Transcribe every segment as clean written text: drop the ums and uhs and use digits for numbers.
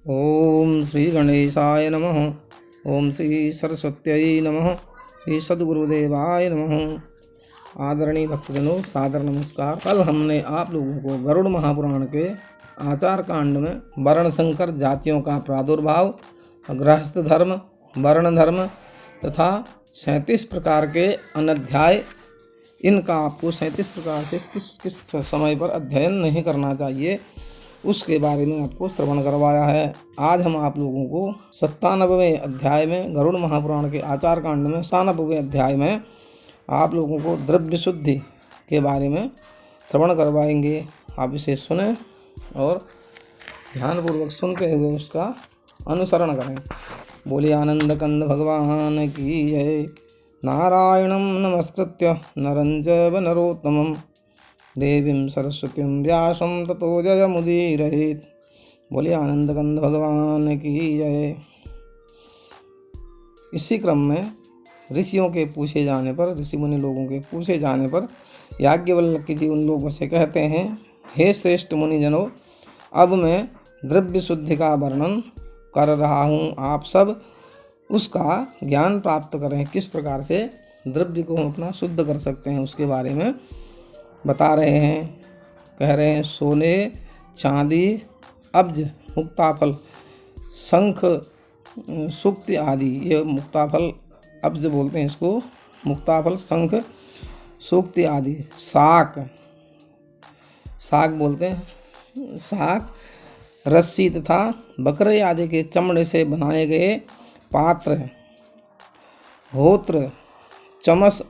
ओम श्री गणेशाय नमः। ओम श्री सरस्वत्यै नमः। श्री सद्गुरुदेवाय नमः। आदरणीय भक्तजनों, सादर नमस्कार। कल हमने आप लोगों को गरुड़ महापुराण के आचार कांड में वर्ण संकर जातियों का प्रादुर्भाव, गृहस्थ धर्म, वर्ण धर्म तथा 37 प्रकार के अनध्याय, इनका आपको 37 प्रकार से किस किस समय पर अध्ययन नहीं करना चाहिए उसके बारे में आपको श्रवण करवाया है। आज हम आप लोगों को 97वें अध्याय में, गरुड़ महापुराण के आचार कांड में 97वें अध्याय में आप लोगों को द्रव्य शुद्धि के बारे में श्रवण करवाएंगे। आप इसे सुने और ध्यानपूर्वक सुनते हुए उसका अनुसरण करें। बोलिए आनंद कंद भगवान की जय। नारायणं नमस्कृत्य नरं चैव नरोत्तमं देवीं सरस्वतीं व्यासं ततो जयमुदीरयेत्। बोलिए आनंद कंद भगवान की जय। इसी क्रम में ऋषियों के पूछे जाने पर, ऋषि मुनि लोगों के पूछे जाने पर याज्ञवल्क्य जी उन लोगों से कहते हैं, हे श्रेष्ठ मुनिजनों, अब मैं द्रव्य शुद्धि का वर्णन कर रहा हूँ। आप सब उसका ज्ञान प्राप्त करें। किस प्रकार से द्रव्य को हम अपना शुद्ध कर सकते हैं उसके बारे में बता रहे हैं। कह रहे हैं, सोने, चांदी, अब्ज, मुक्ताफल, शंख, सूक्ति आदि, ये मुक्ताफल अब्ज बोलते हैं इसको, मुक्ताफल, शंख, सूक्ति आदि, साक बोलते हैं, साक, रस्सी तथा बकरे आदि के चमड़े से बनाए गए पात्र, होत्र, चमस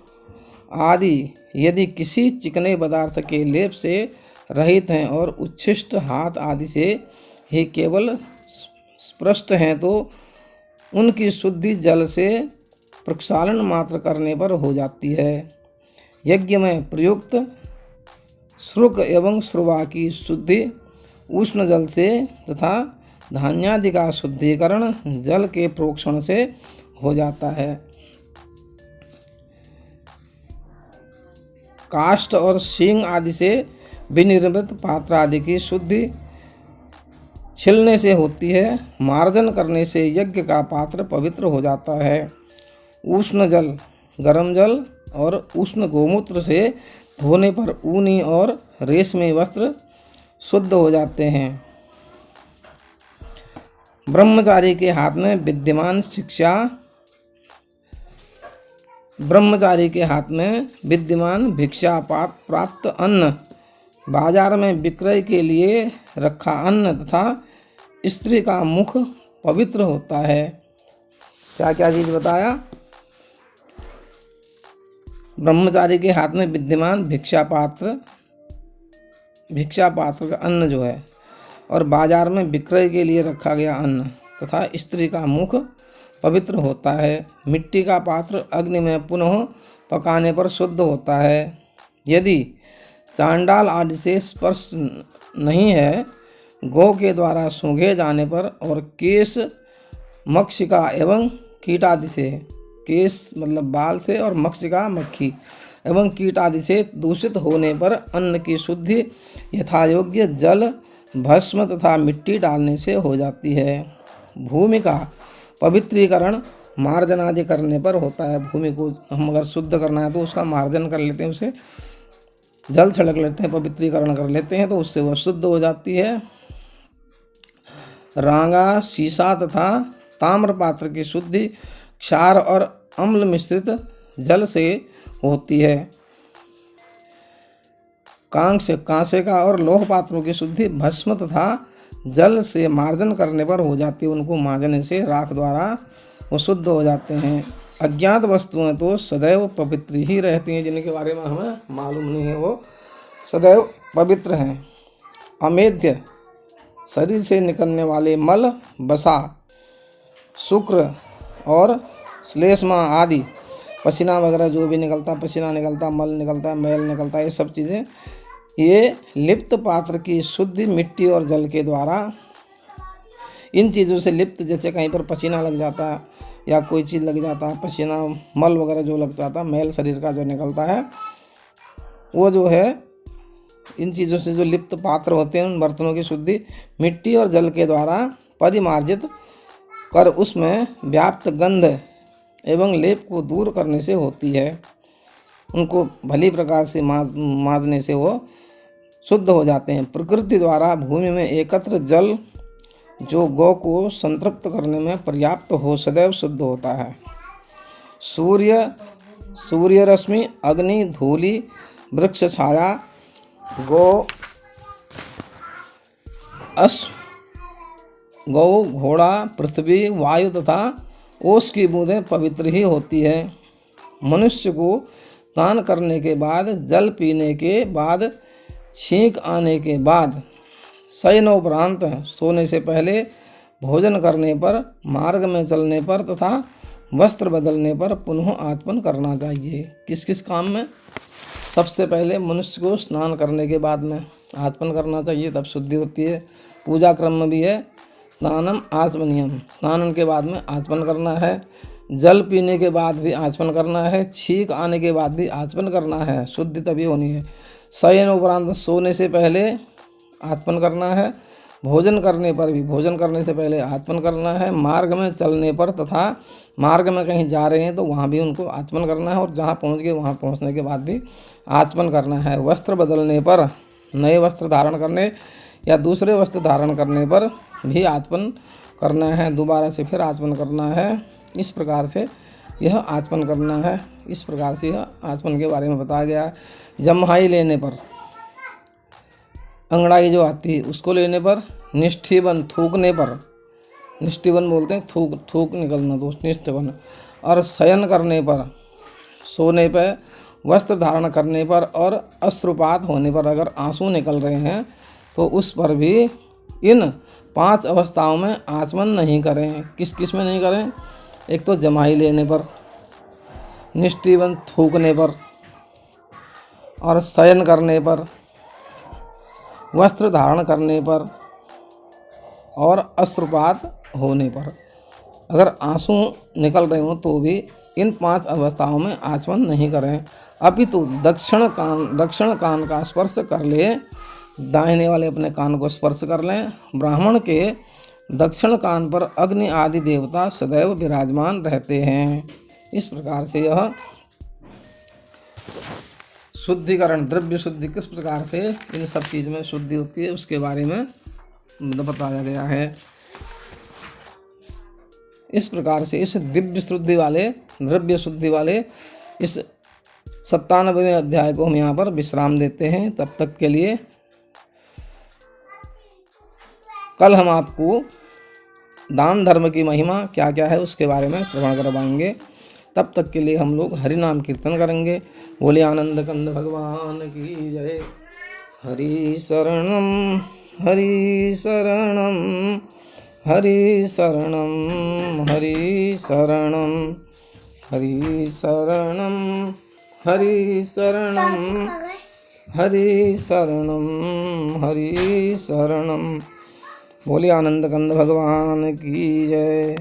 आदि यदि किसी चिकने पदार्थ के लेप से रहित हैं और उच्छिष्ट हाथ आदि से ही केवल स्पृष्ट हैं तो उनकी शुद्धि जल से प्रक्षालन मात्र करने पर हो जाती है। यज्ञ में प्रयुक्त श्रुक एवं श्रुवा की शुद्धि उष्ण जल से तथा धान्यादि का शुद्धिकरण जल के प्रोक्षण से हो जाता है। काष्ठ और सींग आदि से विनिर्मित पात्र आदि की शुद्धि छिलने से होती है। मार्जन करने से यज्ञ का पात्र पवित्र हो जाता है। उष्ण जल, गर्म जल और उष्ण गोमूत्र से धोने पर ऊनी और रेशमी वस्त्र शुद्ध हो जाते हैं। ब्रह्मचारी के हाथ में विद्यमान भिक्षा प्राप्त अन्न, बाजार में विक्रय के लिए रखा अन्न तथा स्त्री का मुख पवित्र होता है। क्या क्या चीज बताया? ब्रह्मचारी के हाथ में विद्यमान भिक्षा पात्र का अन्न जो है, और बाजार में विक्रय के लिए रखा गया अन्न तथा स्त्री का मुख पवित्र होता है। मिट्टी का पात्र अग्नि में पुनः पकाने पर शुद्ध होता है। यदि चांडाल आदि से स्पर्श नहीं है, गौ के द्वारा सूंघे जाने पर और केश, मक्षिका एवं कीट आदि से, केश मतलब बाल से और मक्षिका मक्खी एवं कीट आदि से दूषित होने पर अन्न की शुद्धि यथायोग्य जल, भस्म तथा मिट्टी डालने से हो जाती है। भूमि का पवित्रीकरण मार्जन आदि करने पर होता है। भूमि को हम अगर शुद्ध करना है तो उसका मार्जन कर लेते हैं, उसे जल छिड़क लेते हैं, पवित्रीकरण कर लेते हैं तो उससे वह शुद्ध हो जाती है। रांगा, शीशा तथा ताम्र पात्र की शुद्धि क्षार और अम्ल मिश्रित जल से होती है। कांसे का और लोह पात्रों की शुद्धि भस्म तथा जल से मार्जन करने पर हो जाती है। उनको मांजने से राख द्वारा वो शुद्ध हो जाते हैं। अज्ञात वस्तुएं तो सदैव पवित्र ही रहती हैं, जिनके बारे में हमें मालूम नहीं है, वो सदैव पवित्र हैं। अमेध्य, शरीर से निकलने वाले मल, बसा, शुक्र और श्लेष्मा आदि, पसीना वगैरह जो भी निकलता, पसीना निकलता, मल निकलता, मैल निकलता, ये सब चीज़ें, ये लिप्त पात्र की शुद्धि मिट्टी और जल के द्वारा, इन चीज़ों से लिप्त, जैसे कहीं पर पसीना लग जाता या कोई चीज़ लग जाता, पसीना, मल वगैरह जो लग जाता, मैल शरीर का जो निकलता है, वो जो है इन चीज़ों से जो लिप्त पात्र होते हैं, उन बर्तनों की शुद्धि मिट्टी और जल के द्वारा परिमार्जित कर उसमें व्याप्त गंध एवं लेप को दूर करने से होती है। उनको भली प्रकार से मांजने से वो शुद्ध हो जाते हैं। प्रकृति द्वारा भूमि में एकत्र जल जो गौ को संतृप्त करने में पर्याप्त हो सदैव शुद्ध होता है। सूर्य रश्मि, अग्नि, धूलि, वृक्ष छाया, गौ, घोड़ा, पृथ्वी, वायु तथा ओस की बूंदें पवित्र ही होती है। मनुष्य को स्नान करने के बाद, जल पीने के बाद, छींक आने के बाद, शयनोपरांत सोने से पहले, भोजन करने पर, मार्ग में चलने पर तथा वस्त्र बदलने पर पुनः आचमन करना चाहिए। किस किस काम में? सबसे पहले मनुष्य को स्नान करने के बाद में आचमन करना चाहिए, तब शुद्धि होती है। पूजा क्रम में भी है स्नानम आचमनियम, स्नान के बाद में आचमन करना है। जल पीने के बाद भी आचमन करना है। छींक आने के बाद भी आचमन करना है, शुद्धि तभी होनी है। शयन उपरांत सोने से पहले आचमन करना है। भोजन करने पर भी, भोजन करने से पहले आचमन करना है। मार्ग में चलने पर तथा मार्ग में कहीं जा रहे हैं तो वहाँ भी उनको आचमन करना है, और जहाँ पहुँच गए वहाँ पहुँचने के बाद भी आचमन करना है। वस्त्र बदलने पर, नए वस्त्र धारण करने या दूसरे वस्त्र धारण करने पर भी आचमन करना है। दोबारा से फिर आचमन करना है। इस प्रकार से यह आचमन करना है। इस प्रकार से यह आचमन के बारे में बताया गया है। जम्हाई लेने पर, अंगड़ाई जो आती है उसको लेने पर, निष्ठीवन थूकने पर, निष्ठीवन बोलते हैं थूक निकलना, दोस्त निष्ठीवन, और शयन करने पर, सोने पर, वस्त्र धारण करने पर और अश्रुपात होने पर, अगर आंसू निकल रहे हैं तो उस पर भी इन 5 अवस्थाओं में आचमन नहीं करें। किस किस में नहीं करें? एक तो जमाई लेने पर, निष्ठीवन थूकने पर, और शयन करने पर, वस्त्र धारण करने पर और अश्रुपात होने पर। अगर आंसू निकल रहे हो तो भी इन 5 अवस्थाओं में आचमन नहीं करें। अपितु दक्षिण कान का स्पर्श कर ले, दाहिने वाले अपने कान को स्पर्श कर लें। ब्राह्मण के दक्षिण कान पर अग्नि आदि देवता सदैव विराजमान रहते हैं। इस प्रकार से यह शुद्धिकरण, द्रव्य शुद्धि किस प्रकार से इन सब चीज़ में शुद्धि होती है उसके बारे में बताया गया है। इस प्रकार से इस दिव्य शुद्धि वाले, द्रव्य शुद्धि वाले इस 97वें अध्याय को हम यहाँ पर विश्राम देते हैं। तब तक के लिए कल हम आपको दान धर्म की महिमा क्या क्या है उसके बारे में श्रवण करवाएंगे। तब तक के लिए हम लोग हरि नाम कीर्तन करेंगे। बोले आनंद कंद भगवान की जय। हरि शरणम हरि शरणम हरि शरणम हरि शरणम हरि शरणम हरि शरणम हरि शरणम हरि शरणम। बोले आनंद कंद भगवान की जय।